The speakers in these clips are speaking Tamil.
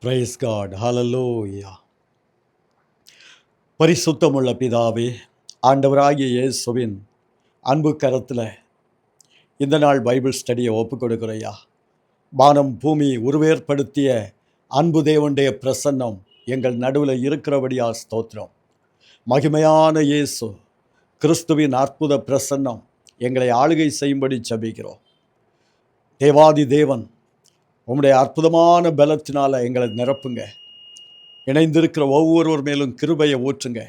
பிரைஸ் காட், ஹalleluya. பரிசுத்தமுள்ள பிதாவே, ஆண்டவராகிய இயேசுவின் அன்பு கரத்தில் இந்த நாள் பைபிள் ஸ்டடியை ஒப்புக் கொடுக்குறையா. வானம் பூமி உருவேற்படுத்திய அன்பு தேவனுடைய பிரசன்னம் எங்கள் நடுவில் இருக்கிறபடியா ஸ்தோத்திரம். மகிமையான இயேசு கிறிஸ்துவின் அற்புத பிரசன்னம் எங்களை ஆளுகை செய்யும்படி ஜெபிக்கிறோம். தேவாதி தேவன் உம்முடைய அற்புதமான பலத்தினால் எங்களை நிரப்புங்க. இணைந்திருக்கிற ஒவ்வொருவர் மேலும் கிருபையை ஊற்றுங்க.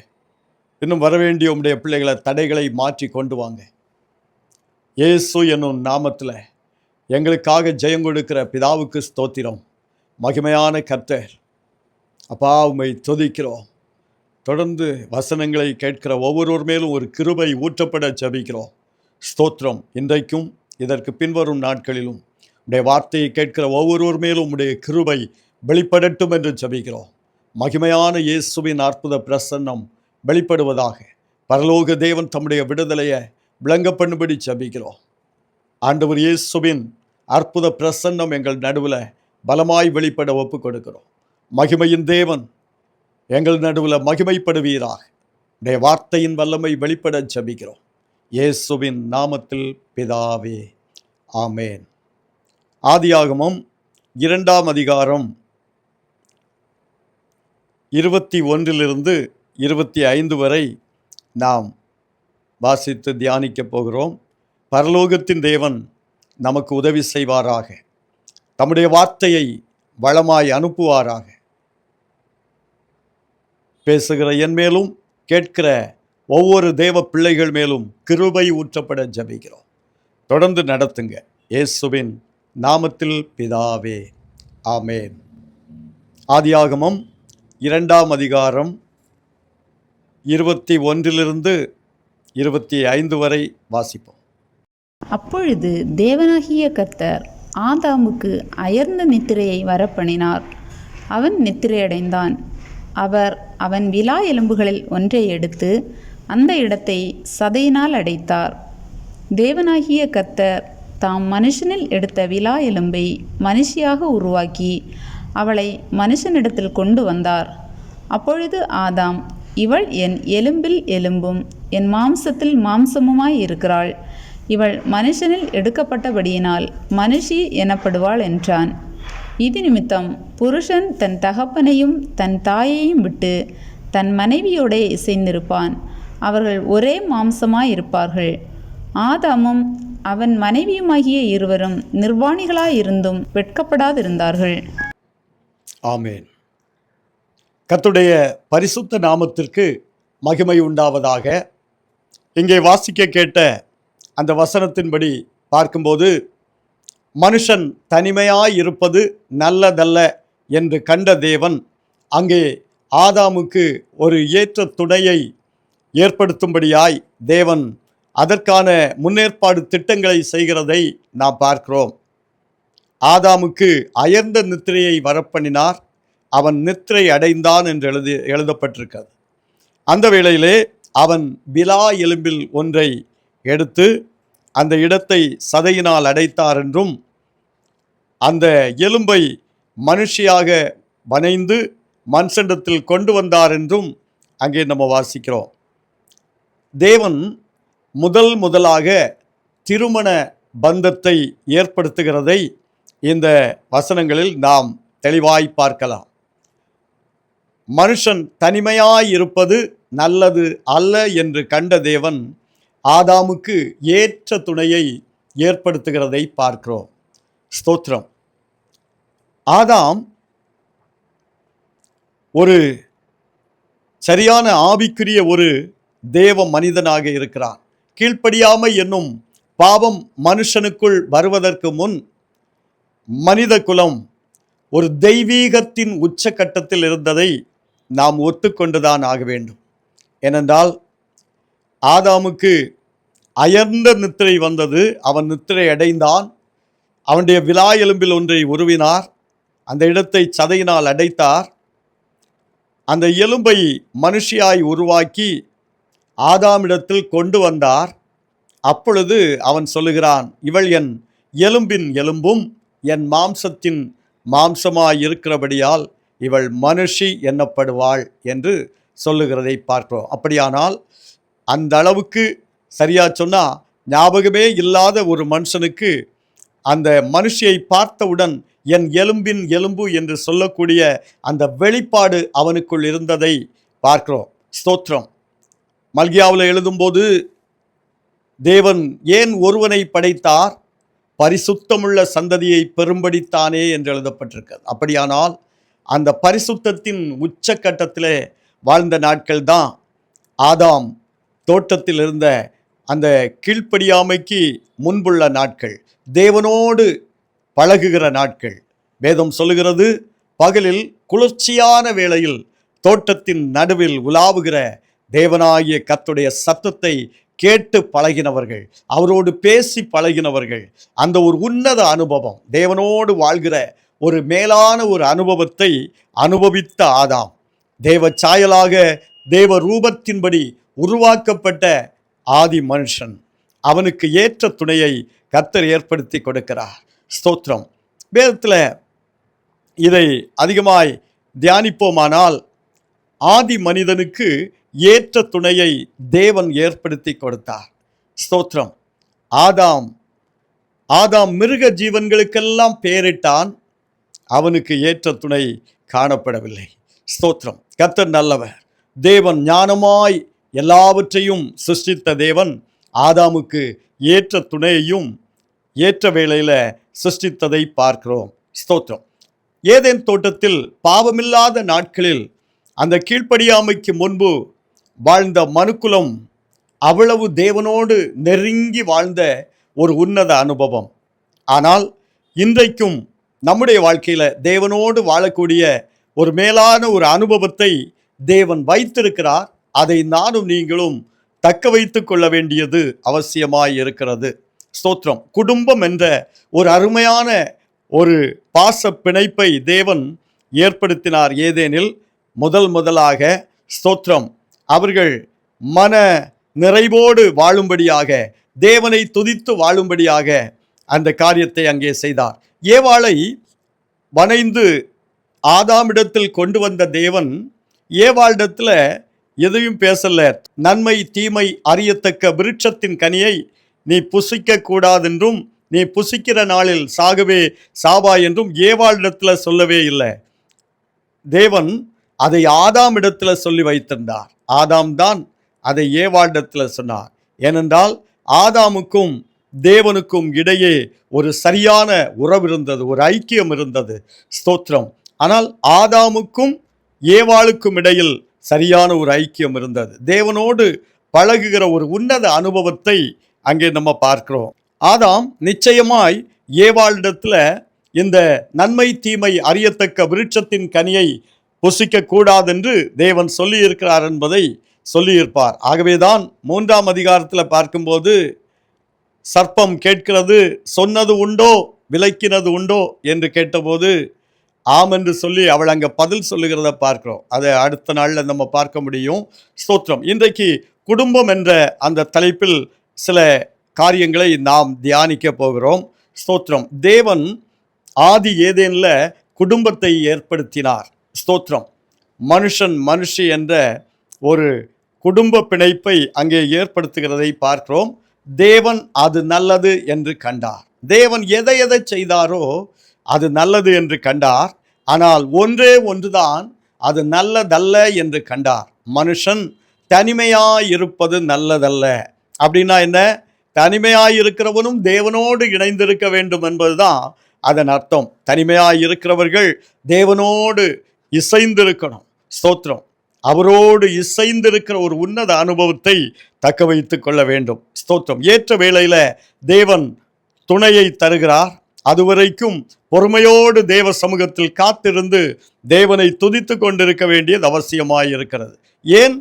இன்னும் வரவேண்டிய உம்முடைய பிள்ளைகளை தடைகளை மாற்றி கொண்டு வாங்க. இயேசு என்னும் நாமத்தில் எங்களுக்காக ஜெயம் கொடுக்கிற பிதாவுக்கு ஸ்தோத்திரம். மகிமையான கர்த்தர் அப்பா, உம்மை துதிக்கிறோம். தொடர்ந்து வசனங்களை கேட்கிற ஒவ்வொருவர் மேலும் ஒரு கிருபை ஊற்றப்பட ஜெபிக்கிறோம். ஸ்தோத்திரம். இன்றைக்கும் இதற்கு பின்வரும் நாட்களிலும் உடைய வார்த்தையை கேட்கிற ஒவ்வொருவர் மேலும் உடைய கிருபை வெளிப்படட்டும் என்று ஜெபிக்கிறோம். மகிமையான இயேசுவின் அற்புத பிரசன்னம் வெளிப்படுவதாக பரலோக தேவன் தம்முடைய விடுதலையை விளங்க பண்ணும்படி ஜெபிக்கிறோம். ஆண்டவர் இயேசுவின் அற்புத பிரசன்னம் எங்கள் நடுவில் பலமாய் வெளிப்பட ஒப்பு கொடுக்கிறோம். மகிமையின் தேவன் எங்கள் நடுவில் மகிமைப்படுவீராக. உடைய வார்த்தையின் வல்லமை வெளிப்பட ஜெபிக்கிறோம். இயேசுவின் நாமத்தில் பிதாவே, ஆமேன். ஆதியாகமம் 2ஆம் அதிகாரம் 21 25 வரை நாம் வாசித்து தியானிக்கப் போகிறோம். பரலோகத்தின் தேவன் நமக்கு உதவி செய்வாராக. தம்முடைய வார்த்தையை வளமாய் அனுப்புவாராக. பேசுகிற என் மேலும் கேட்கிற ஒவ்வொரு தேவ பிள்ளைகள் மேலும் கிருபை ஊற்றப்பட ஜெபிக்கிறோம். தொடர்ந்து நடத்துங்க. இயேசுவின் நாமத்தில் பிதாவே, ஆமேன். ஆதியாகமம் 2ஆம் அதிகாரம் 21 25 வரை வாசிப்போம். அப்பொழுது தேவனாகிய கர்த்தர் ஆதாமுக்கு அயர்ந்த நித்திரையை வரப்பண்ணினார். அவன் நித்திரையடைந்தான். அவர் அவன் விலா எலும்புகளில் ஒன்றை எடுத்து அந்த இடத்தை சதையினால் அடைத்தார். தேவனாகிய கர்த்தர் தாம் மனுஷனில் எடுத்த விலா எலும்பை மனுஷியாக உருவாக்கி அவளை மனுஷனிடத்தில் கொண்டு வந்தார். அப்பொழுது ஆதாம், இவள் என் எலும்பில் எலும்பும் என் மாம்சத்தில் மாம்சமுமாய் இருக்கிறாள். இவள் மனுஷனில் எடுக்கப்பட்டபடியினால் மனுஷி எனப்படுவாள் என்றான். இது நிமித்தம் புருஷன் தன் தகப்பனையும் தன் தாயையும் விட்டு தன் மனைவியோடே இசைந்திருப்பான். அவர்கள் ஒரே மாம்சமாய் இருப்பார்கள். ஆதாமும் அவன் மனைவியுமாகிய இருவரும் நிர்வாணிகளாயிருந்தும் வெட்கப்படாதிருந்தார்கள். ஆமேன். கர்த்தருடைய பரிசுத்த நாமத்திற்கு மகிமை உண்டாவதாக. இங்கே வாசிக்க கேட்ட அந்த வசனத்தின்படி பார்க்கும்போது, மனுஷன் தனிமையாய் இருப்பது நல்லதல்ல என்று கண்ட தேவன் அங்கே ஆதாமுக்கு ஒரு ஏற்ற துணையை ஏற்படுத்தும்படியாய் தேவன் அதற்கான முன்னேற்பாடு திட்டங்களை செய்கிறதை நாம் பார்க்கிறோம். ஆதாமுக்கு அயர்ந்த நித்திரையை வரப்பண்ணினார். அவன் நித்திரை அடைந்தான் என்று எழுதப்பட்டிருக்கிறது. அந்த வேளையிலே அவன் விலா எலும்பில் ஒன்றை எடுத்து அந்த இடத்தை சதையினால் அடைத்தார் என்றும், அந்த எலும்பை மனுஷியாக வனைந்து மனுஷனிடத்தில் கொண்டு வந்தார் என்றும் அங்கே நம்ம வாசிக்கிறோம். தேவன் முதலாக திருமண பந்தத்தை ஏற்படுத்துகிறதை இந்த வசனங்களில் நாம் தெளிவாய் பார்க்கலாம். மனுஷன் தனிமையாய் இருப்பது நல்லது அல்ல என்று கண்ட தேவன் ஆதாமுக்கு ஏற்ற துணையை ஏற்படுத்துகிறதை பார்க்கிறோம். ஸ்தோத்திரம். ஆதாம் ஒரு சரியான ஆவிக்குரிய ஒரு தேவ மனிதனாக இருக்கிறான். கீழ்ப்படியாமை என்னும் பாவம் மனுஷனுக்குள் வருவதற்கு முன் மனித குலம் ஒரு தெய்வீகத்தின் உச்சக்கட்டத்தில் இருந்ததை நாம் ஒத்துக்கொண்டுதான் ஆக வேண்டும். ஏனென்றால் ஆதாமுக்கு அயர்ந்த நித்திரை வந்தது. அவன் நித்திரை அடைந்தான். அவனுடைய விலா எலும்பில் ஒன்றை உருவினார். அந்த இடத்தை சதையினால் அடைத்தார். அந்த எலும்பை மனுஷியாய் உருவாக்கி ஆதாமிடத்தில் கொண்டு வந்தார். அப்பொழுது அவன் சொல்லுகிறான், இவள் என் எலும்பின் எலும்பும் என் மாம்சத்தின் மாம்சமாய் இருக்கிறபடியால் இவள் மனுஷி எண்ணப்படுவாள் என்று சொல்லுகிறதை பார்க்கிறோம். அப்படியானால் அந்த அளவுக்கு சரியா சொன்னா, ஞாபகமே இல்லாத ஒரு மனுஷனுக்கு அந்த மனுஷியை பார்த்தவுடன் என் எலும்பின் எலும்பு என்று சொல்லக்கூடிய அந்த வெளிப்பாடு அவனுக்குள் இருந்ததை பார்க்கிறோம். ஸ்தோத்திரம். மல்கியாவில் எழுதும்போது தேவன் ஏன் ஒருவனை படைத்தார்? பரிசுத்தமுள்ள சந்ததியை பெரும்படித்தானே என்று எழுதப்பட்டிருக்கிறது. அப்படியானால் அந்த பரிசுத்தத்தின் உச்சக்கட்டத்திலே வாழ்ந்த நாட்கள் தான் ஆதாம் தோட்டத்தில் இருந்த அந்த கீழ்ப்படியாமைக்கு முன்புள்ள நாட்கள், தேவனோடு பழகுகிற நாட்கள். வேதம் சொல்லுகிறது, பகலில் குளிர்ச்சியான வேளையில் தோட்டத்தின் நடுவில் உலாவுகிற தேவனாகிய கர்த்தருடைய சத்தத்தை கேட்டு பழகினவர்கள், அவரோடு பேசி பழகினவர்கள், அந்த ஒரு உன்னத அனுபவம், தேவனோடு வாழ்கிற ஒரு மேலான ஒரு அனுபவத்தை அனுபவித்த ஆதாம், தேவ சாயலாக தேவ ரூபத்தின்படி உருவாக்கப்பட்ட ஆதி மனுஷன், அவனுக்கு ஏற்ற துணையை கர்த்தர் ஏற்படுத்தி கொடுக்கிறார். ஸ்தோத்திரம். வேதத்தில் இதை அதிகமாய் தியானிப்போமானால், ஆதி மனிதனுக்கு ஏற்ற துணையை தேவன் ஏற்படுத்தி கொடுத்தார். ஸ்தோத்திரம். ஆதாம் மிருக ஜீவன்களுக்கெல்லாம் பெயரிட்டான், அவனுக்கு ஏற்ற துணை காணப்படவில்லை. ஸ்தோத்திரம். கர்த்தர் நல்லவர். தேவன் ஞானமாய் எல்லாவற்றையும் சிருஷ்டித்த தேவன் ஆதாமுக்கு ஏற்ற துணையையும் ஏற்ற வேளையில் சிருஷ்டித்ததை பார்க்கிறோம். ஸ்தோத்திரம். ஏதேன் தோட்டத்தில் பாவமில்லாத நாட்களில் அந்த கீழ்ப்படியாமைக்கு முன்பு வாழ்ந்த மனுக்குலம் அவ்வளவு தேவனோடு நெருங்கி வாழ்ந்த ஒரு உன்னத அனுபவம். ஆனால் இன்றைக்கும் நம்முடைய வாழ்க்கையில் தேவனோடு வாழக்கூடிய ஒரு மேலான ஒரு அனுபவத்தை தேவன் வைத்திருக்கிறார். அதை நானும் நீங்களும் தக்க வைத்து கொள்ள வேண்டியது அவசியமாய் இருக்கிறது. ஸ்தோத்திரம். குடும்பம் என்ற ஒரு அருமையான ஒரு பாச பிணைப்பை தேவன் ஏற்படுத்தினார் ஏதேனில். முதலாக ஸ்தோத்திரம், அவர்கள் மன நிறைவோடு வாழும்படியாக, தேவனை துதித்து வாழும்படியாக அந்த காரியத்தை அங்கே செய்தார். ஏவாளை வனைந்து ஆதாமிடத்தில் கொண்டு வந்த தேவன் ஏவாளிடத்தில் எதையும் பேசல. நன்மை தீமை அறியத்தக்க விருட்சத்தின் கனியை நீ புசிக்க கூடாதென்றும், நீ புசிக்கிற நாளில் சாகவே சாவா என்றும் ஏவாளிடத்தில் சொல்லவே இல்லை. தேவன் அதை ஆதாமிடத்தில் சொல்லி வைத்திருந்தார். ஆதாம் தான் அதை ஏவாளிடத்தில் சொன்னார். ஏனென்றால் ஆதாமுக்கும் தேவனுக்கும் இடையே ஒரு சரியான உறவு இருந்தது, ஒரு ஐக்கியம் இருந்தது. ஸ்தோத்திரம். ஆனால் ஆதாமுக்கும் ஏவாளுக்கும் இடையில் சரியான ஒரு ஐக்கியம் இருந்தது. தேவனோடு பழகுகிற ஒரு உன்னத அனுபவத்தை அங்கே நம்ம பார்க்கிறோம். ஆதாம் நிச்சயமாய் ஏவாளிடத்தில் இந்த நன்மை தீமை அறியத்தக்க விருட்சத்தின் கனியை புசிக்க கூடாதென்று தேவன் சொல்லியிருக்கிறார் என்பதை சொல்லியிருப்பார். ஆகவேதான் 3ஆம் அதிகாரத்தில் பார்க்கும்போது சர்ப்பம் கேட்கிறது, சொன்னது உண்டோ விலக்கினது உண்டோ என்று கேட்டபோது ஆம் என்று சொல்லி அவள் அங்கே பதில் சொல்லுகிறத பார்க்கிறோம். அதை அடுத்த நாளில் நம்ம பார்க்க முடியும். ஸ்தோத்திரம். இன்றைக்கு குடும்பம் என்ற அந்த தலைப்பில் சில காரியங்களை நாம் தியானிக்க போகிறோம். ஸ்தோத்திரம். தேவன் ஆதி ஏதேனில் குடும்பத்தை ஏற்படுத்தினார். ஸ்தோத்திரம். மனுஷன் மனுஷி என்ற ஒரு குடும்ப பிணைப்பை அங்கே ஏற்படுத்துகிறதை பார்க்கிறோம். தேவன் அது நல்லது என்று கண்டார். தேவன் எதை செய்தாரோ அது நல்லது என்று கண்டார். ஆனால் ஒன்றே ஒன்றுதான் அது நல்லதல்ல என்று கண்டார். மனுஷன் தனிமையாயிருப்பது நல்லதல்ல. அப்படின்னா என்ன? தனிமையாயிருக்கிறவனும் தேவனோடு இணைந்திருக்க வேண்டும் என்பதுதான் அதன் அர்த்தம். தனிமையாயிருக்கிறவர்கள் தேவனோடு இசைந்திருக்கணும். ஸ்தோத்திரம். அவரோடு இசைந்திருக்கிற ஒரு உன்னத அனுபவத்தை தக்க வைத்து கொள்ள வேண்டும். ஸ்தோத்திரம். ஏற்ற வேளையில் தேவன் துணையை தருகிறார். அதுவரைக்கும் பொறுமையோடு தேவ சமூகத்தில் காத்திருந்து தேவனை துதித்து கொண்டிருக்க வேண்டியது அவசியமாயிருக்கிறது. ஏன்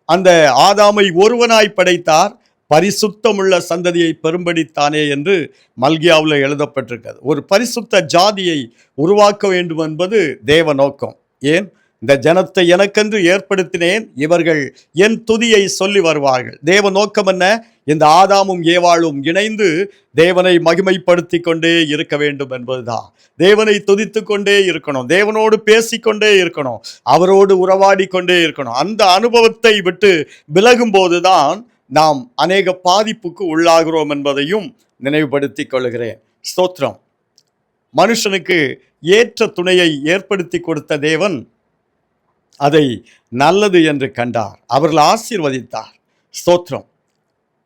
அந்த ஆதாமை ஒருவனாய் படைத்தார்? பரிசுத்தமுள்ள சந்ததியை பெரும்படித்தானே என்று மல்கியாவில் எழுதப்பட்டிருக்கிறது. ஒரு பரிசுத்த ஜாதியை உருவாக்க வேண்டும் என்பது தேவ நோக்கம். ஏன்? இந்த ஜனத்தை எனக்கென்று ஏற்படுத்தினேன், இவர்கள் என் துதியை சொல்லி வருவார்கள். தேவ நோக்கம் என்ன? இந்த ஆதாமும் ஏவாளும் இணைந்து தேவனை மகிமைப்படுத்தி கொண்டே இருக்க வேண்டும் என்பதுதான். தேவனை துதித்து கொண்டே இருக்கணும், தேவனோடு பேசிக்கொண்டே இருக்கணும், அவரோடு உறவாடி கொண்டே இருக்கணும். அந்த அனுபவத்தை விட்டு விலகும் போதுதான் நாம் அநேக பாதிப்புக்கு உள்ளாகிறோம் என்பதையும் நினைவுபடுத்தி கொள்கிறேன். ஸ்தோத்திரம். மனுஷனுக்கு ஏற்ற துணையை ஏற்படுத்தி கொடுத்த தேவன் அதை நல்லது என்று கண்டார், அவர்கள் ஆசீர்வதித்தார். ஸ்தோத்திரம்.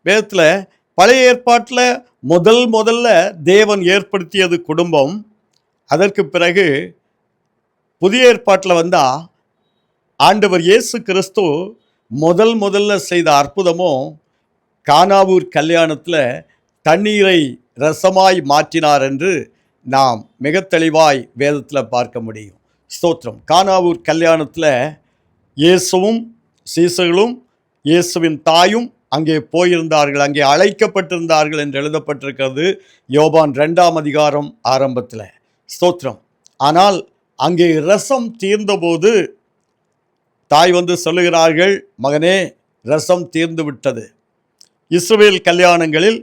வேதத்தில் பழைய ஏற்பாட்டில் முதல்ல தேவன் ஏற்படுத்தியது குடும்பம். அதற்கு பிறகு புதிய ஏற்பாட்டில் வந்தால் ஆண்டவர் இயேசு கிறிஸ்து முதல்ல செய்த அற்புதமும் கானாவூர் கல்யாணத்தில் தண்ணீரை ரசமாய் மாற்றினார் என்று நாம் மிக தெளிவாய் வேதத்தில் பார்க்க முடியும். ஸ்தோத்திரம். கானாவூர் கல்யாணத்தில் இயேசுவும் சீசர்களும் இயேசுவின் தாயும் அங்கே போயிருந்தார்கள், அங்கே அழைக்கப்பட்டிருந்தார்கள் என்று எழுதப்பட்டிருக்கிறது யோவான் 2ஆம் அதிகாரம் ஆரம்பத்தில். ஸ்தோத்திரம். ஆனால் அங்கே ரசம் தீர்ந்தபோது தாய் வந்து சொல்லுகிறார்கள், மகனே ரசம் தீர்ந்து விட்டது. இஸ்ரவேல் கல்யாணங்களில்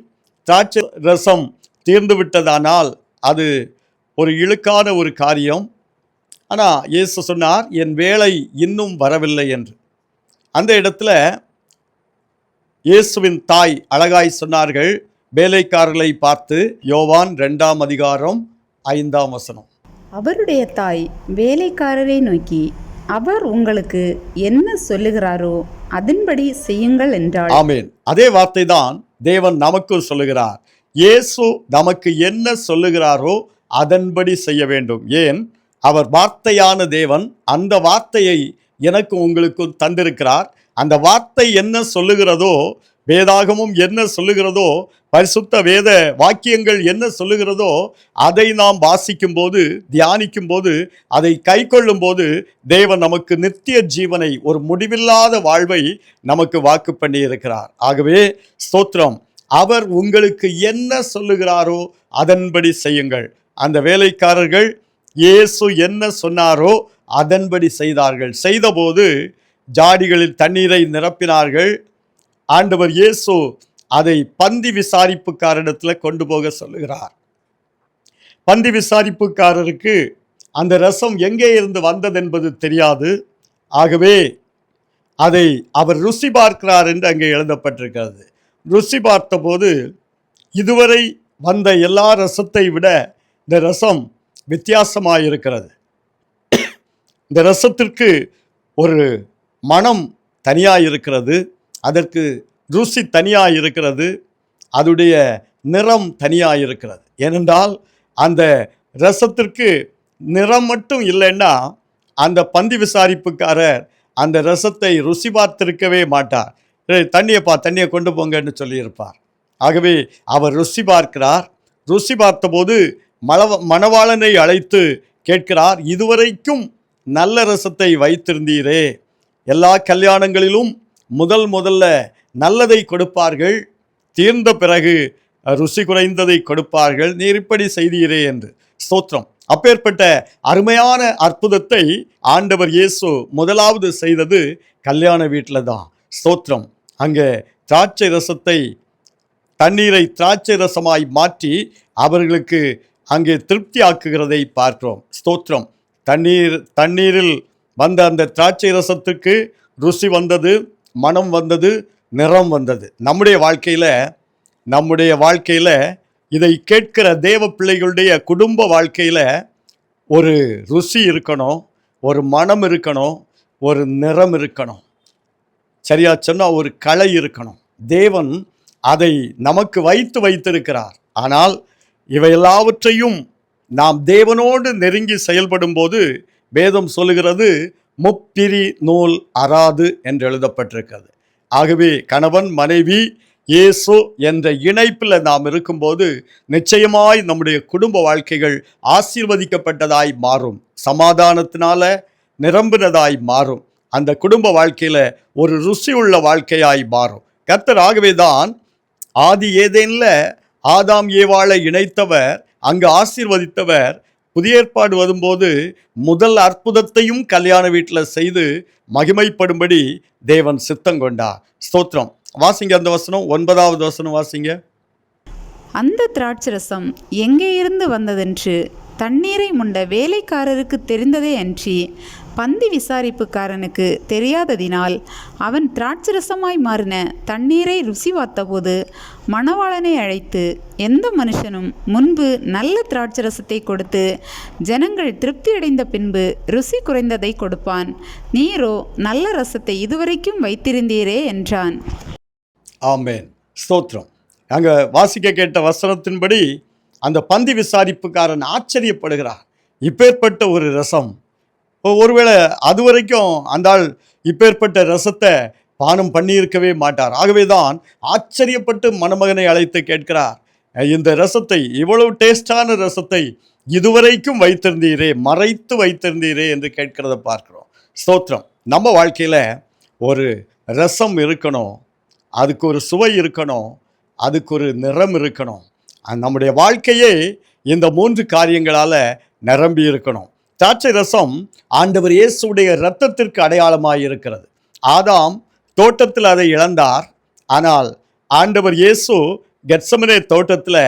திராட்சை ரசம் தீர்ந்து விட்டதானால் அது ஒரு இழுக்கான ஒரு காரியம். ஆனால் இயேசு சொன்னார், என் வேலை இன்னும் வரவில்லை என்று. அந்த இடத்துல இயேசுவின் தாய் அழகாய் சொன்னார்கள், வேலைக்காரர்களை பார்த்து. யோவான் 2ஆம் அதிகாரம் 5ஆம் வசனம். அவருடைய தாய் வேலைக்காரரை நோக்கி, அவர் உங்களுக்கு என்ன சொல்லுகிறாரோ அதன்படி செய்யுங்கள் என்றாள். ஆமேன். அதே வார்த்தை தான் தேவன் நமக்கு சொல்லுகிறார். இயேசு நமக்கு என்ன சொல்லுகிறாரோ அதன்படி செய்ய வேண்டும். ஏன்? அவர் வார்த்தையான தேவன். அந்த வார்த்தையை எனக்கு உங்களுக்கும் தந்திருக்கிறார். அந்த வார்த்தை என்ன சொல்லுகிறதோ, வேதாகமும் என்ன சொல்லுகிறதோ, பரிசுத்த வேத வாக்கியங்கள் என்ன சொல்லுகிறதோ அதை நாம் வாசிக்கும் போது, தியானிக்கும் போது, அதை கை கொள்ளும் போது தேவன் நமக்கு நித்திய ஜீவனை, ஒரு முடிவில்லாத வாழ்வை நமக்கு வாக்கு பண்ணி இருக்கிறார். ஆகவே ஸ்தோத்திரம். அவர் உங்களுக்கு என்ன சொல்லுகிறாரோ அதன்படி செய்யுங்கள். அந்த வேலைக்காரர்கள் இயேசு என்ன சொன்னாரோ அதன்படி செய்தார்கள். செய்தபோது ஜாடிகளில் தண்ணீரை நிரப்பினார்கள். ஆண்டவர் இயேசு அதை பந்தி விசாரிப்புக்காரரிடத்தில் கொண்டு போக சொல்லுகிறார். பந்தி விசாரிப்புக்காரருக்கு அந்த ரசம் எங்கே இருந்து வந்தது என்பது தெரியாது. ஆகவே அதை அவர் ருசி பார்க்கிறார் என்று அங்கே எழுதப்பட்டிருக்கிறது. ருசி பார்த்தபோது இதுவரை வந்த எல்லா ரசத்தை விட இந்த ரசம் வித்தியாசமாயிருக்கிறது. இந்த ரசத்திற்கு ஒரு மனம் தனியாக இருக்கிறது, அதற்கு ருசி தனியாக இருக்கிறது, அதுடைய நிறம் தனியாக இருக்கிறது. ஏனென்றால் அந்த ரசத்திற்கு நிறம் மட்டும் இல்லைன்னா அந்த பந்தி விசாரிப்புக்காரர் அந்த ரசத்தை ருசி பார்த்திருக்கவே மாட்டார். தண்ணியை கொண்டு போங்கன்னு சொல்லியிருப்பார். ஆகவே அவர் ருசி பார்க்கிறார். ருசி பார்த்தபோது மணவாளனை அழைத்து கேட்கிறார், இதுவரைக்கும் நல்ல ரசத்தை வைத்திருந்தீரே, எல்லா கல்யாணங்களிலும் முதல்ல நல்லதை கொடுப்பார்கள், தீர்ந்த பிறகு ருசி குறைந்ததை கொடுப்பார்கள், நீர் இப்படி செய்தீரே என்று. ஸ்தோத்திரம். அப்பேற்பட்ட அருமையான அற்புதத்தை ஆண்டவர் இயேசு முதலாவது செய்தது கல்யாண வீட்டில் தான். ஸ்தோத்திரம். அங்கே திராட்சை ரசத்தை, தண்ணீரை திராட்சை ரசமாய் மாற்றி அவர்களுக்கு அங்கே திருப்தி ஆக்குகிறதை பார்க்கிறோம். ஸ்தோத்திரம். தண்ணீரில் வந்த அந்த திராட்சை ரசத்துக்கு ருசி வந்தது, மனம் வந்தது, நிறம் வந்தது. நம்முடைய வாழ்க்கையில் இதை கேட்கிற தேவ பிள்ளைகளுடைய குடும்ப வாழ்க்கையில் ஒரு ருசி இருக்கணும், ஒரு மனம் இருக்கணும், ஒரு நிறம் இருக்கணும். சரியா சொன்னால் ஒரு கலை இருக்கணும். தேவன் அதை நமக்கு வைத்திருக்கிறார். ஆனால் இவை எல்லாவற்றையும் நாம் தேவனோடு நெருங்கி செயல்படும் போது வேதம் சொல்லுகிறது, முப்பிரி நூல் அறாது என்று எழுதப்பட்டிருக்கிறது. ஆகவே கணவன் மனைவி இயேசு என்ற இணைப்பில் நாம் இருக்கும்போது நிச்சயமாய் நம்முடைய குடும்ப வாழ்க்கைகள் ஆசீர்வதிக்கப்பட்டதாய் மாறும், சமாதானத்தினால நிரம்பினதாய் மாறும், அந்த குடும்ப வாழ்க்கையில் ஒரு ருசி உள்ள வாழ்க்கையாய் மாறும். கர்த்தர் ஆகவே தான் ஆதி ஏதேனில் ஆதாம் ஏவாளை இணைத்தவர், அங்கு ஆசீர்வதித்தவர், புதிய ஏற்பாடு வரும்போது முதல் அற்புதத்தையும் கல்யாண வீட்டில் செய்து மகிமைப்படும்படி தேவன் சித்தம் கொண்டார். ஸ்தோத்திரம். வாசிங்க அந்த வசனம், 9வது வசனம் வாசிங்க. அந்த திராட்சரசம் எங்கே இருந்து வந்ததென்று தண்ணீரை முண்ட வேலைக்காரருக்கு தெரிந்ததே அன்றி பந்தி விசாரிப்புக்காரனுக்கு தெரியாததினால் அவன் திராட்சரசமாய் மாறின தண்ணீரை ருசி பார்த்தபோது மணவாளனை அழைத்து, எந்த மனுஷனும் முன்பு நல்ல திராட்சரசத்தை கொடுத்து ஜனங்கள் திருப்தியடைந்த பின்பு ருசி குறைந்ததை கொடுப்பான், நீரோ நல்ல ரசத்தை இதுவரைக்கும் வைத்திருந்தீரே என்றான். ஆமென். ஸ்தோத்திரம். அங்கே வாசிக்க கேட்ட வசனத்தின்படி அந்த பந்தி விசாரிப்புக்காரன் ஆச்சரியப்படுகிறார். இப்பேற்பட்ட ஒரு ரசம், ஒருவேளை அது வரைக்கும் அந்த ஆள் இப்பேற்பட்ட ரசத்தை பானம் பண்ணியிருக்கவே மாட்டார். ஆகவே தான் ஆச்சரியப்பட்டு மணமகனை அழைத்து கேட்கிறார், இந்த ரசத்தை, இவ்வளவு டேஸ்டான ரசத்தை இதுவரைக்கும் வைத்திருந்தீரே, மறைத்து வைத்திருந்தீரே என்று கேட்கிறத பார்க்கிறோம். ஸ்தோத்திரம். நம்ம வாழ்க்கையில் ஒரு ரசம் இருக்கணும், அதுக்கு ஒரு சுவை இருக்கணும், அதுக்கு ஒரு நிறம் இருக்கணும். நம்முடைய வாழ்க்கையே இந்த 3 காரியங்களால் நிரம்பி இருக்கணும். திராட்சை ரசம் ஆண்டவர் இயேசுடைய இரத்தத்திற்கு அடையாளமாக இருக்கிறது. ஆதாம் தோட்டத்தில் அதை இழந்தார். ஆனால் ஆண்டவர் இயேசு கெத்செமனே தோட்டத்தில்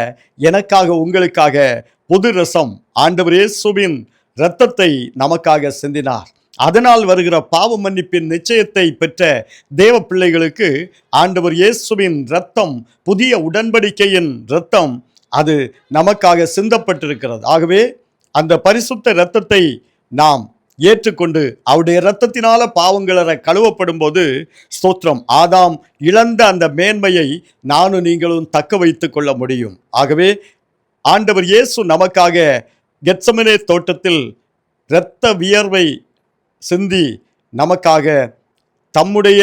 எனக்காக உங்களுக்காக புது ரசம் ஆண்டவர் இயேசுவின் இரத்தத்தை நமக்காக சிந்தினார். அதனால் வருகிற பாவ மன்னிப்பின் நிச்சயத்தை பெற்ற தேவ பிள்ளைகளுக்கு ஆண்டவர் இயேசுவின் இரத்தம், புதிய உடன்படிக்கையின் இரத்தம், அது நமக்காக சிந்தப்பட்டிருக்கிறது. ஆகவே அந்த பரிசுத்த இரத்தத்தை நாம் ஏற்றுக்கொண்டு அவருடைய இரத்தத்தினால பாவங்கள கழுவப்படும் போது, ஸ்தோத்திரம், ஆதாம் இழந்த அந்த மேன்மையை நானும் நீங்களும் தக்க வைத்து கொள்ள முடியும். ஆகவே ஆண்டவர் இயேசு நமக்காக கெத்செமனே தோட்டத்தில் இரத்த வியர்வை சிந்தி நமக்காக தம்முடைய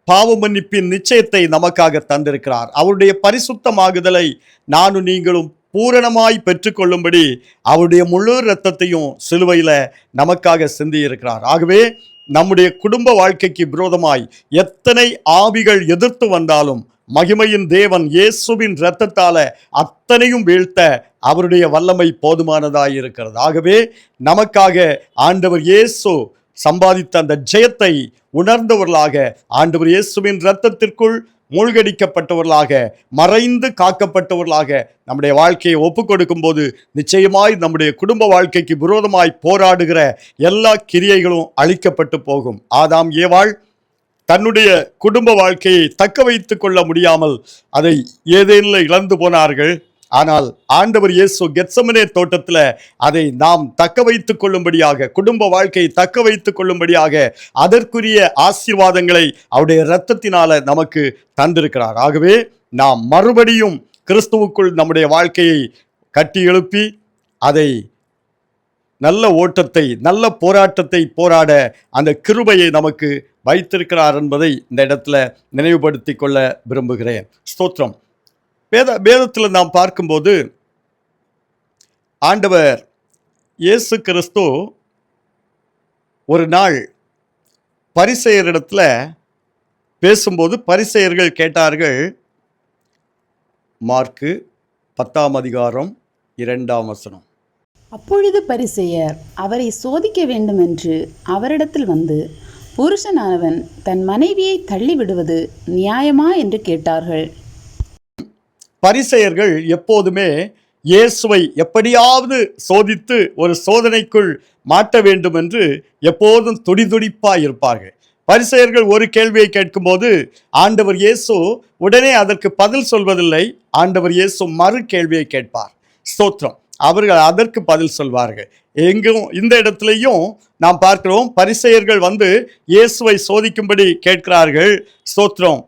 பாவ மன்னிப்பின் நிச்சயத்தை நமக்காக தந்திருக்கிறார். அவருடைய பரிசுத்தமாகுதலை நானும் நீங்களும் பூரணமாய் பெற்றுக்கொள்ளும்படி அவருடைய முழு இரத்தத்தையும் சிலுவையில் நமக்காக சிந்தி இருக்கிறார். ஆகவே நம்முடைய குடும்ப வாழ்க்கைக்கு விரோதமாய் எத்தனை ஆவிகள் எதிர்த்து வந்தாலும் மகிமையின் தேவன் இயேசுவின் இரத்தத்தால அத்தனையும் வீழ்த்த அவருடைய வல்லமை போதுமானதாய் இருக்கிறது. ஆகவே நமக்காக ஆண்டவர் இயேசு சம்பாதித்த அந்த ஜெயத்தை உணர்ந்தவர்களாக, ஆண்டவர் இயேசுவின் இரத்தத்திற்குள் மூழ்கடிக்கப்பட்டவர்களாக, மறைந்து காக்கப்பட்டவர்களாக நம்முடைய வாழ்க்கையை ஒப்பு கொடுக்கும் போது நிச்சயமாய் நம்முடைய குடும்ப வாழ்க்கைக்கு விரோதமாய் போராடுகிற எல்லா கிரியைகளும் அழிக்கப்பட்டு போகும். ஆதாம் ஏவாள் தன்னுடைய குடும்ப வாழ்க்கையை தக்க வைத்து கொள்ள முடியாமல் அதை ஏதேனில் இழந்து போனார்கள். ஆனால் ஆண்டவர் இயேசு கெத்செமனே தோட்டத்தில் அதை நாம் தக்க வைத்துக் கொள்ளும்படியாக, குடும்ப வாழ்க்கையை தக்க வைத்துக் கொள்ளும்படியாக அதற்குரிய ஆசீர்வாதங்களை அவருடைய இரத்தத்தினால நமக்கு தந்திருக்கிறார். ஆகவே நாம் மறுபடியும் கிறிஸ்துவுக்குள் நம்முடைய வாழ்க்கையை கட்டி எழுப்பி அதை நல்ல ஓட்டத்தை, நல்ல போராட்டத்தை போராட அந்த கிருபையை நமக்கு வைத்திருக்கிறார் என்பதை இந்த இடத்துல நினைவுபடுத்தி கொள்ள விரும்புகிறேன். ஸ்தோத்திரம். வேதத்தில் நாம் பார்க்கும்போது ஆண்டவர் இயேசு கிறிஸ்து ஒரு நாள் பரிசேயரிடத்தில் பேசும்போது பரிசேயர்கள் கேட்டார்கள். மார்க்கு 10ஆம் அதிகாரம் 2ஆம் வசனம். அப்பொழுது பரிசேயர் அவரை சோதிக்க வேண்டுமென்று அவரிடத்தில் வந்து, புருஷனானவன் தன் மனைவியை தள்ளிவிடுவது நியாயமா என்று கேட்டார்கள். பரிசேயர்கள் எப்போதுமே இயேசுவை எப்படியாவது சோதித்து ஒரு சோதனைக்குள் மாட்ட வேண்டும் என்று எப்போதும் துடிதுடிப்பாக இருப்பார்கள். பரிசேயர்கள் ஒரு கேள்வியை கேட்கும்போது ஆண்டவர் இயேசு உடனே அதற்கு பதில் சொல்வதில்லை. ஆண்டவர் இயேசு மறு கேள்வியை கேட்பார். ஸ்தோத்திரம். அவர்கள் அதற்கு பதில் சொல்வார்கள். எங்கும் இந்த இடத்துலையும் நாம் பார்க்கிறோம், பரிசேயர்கள் வந்து இயேசுவை சோதிக்கும்படி கேட்கிறார்கள். ஸ்தோத்திரம்.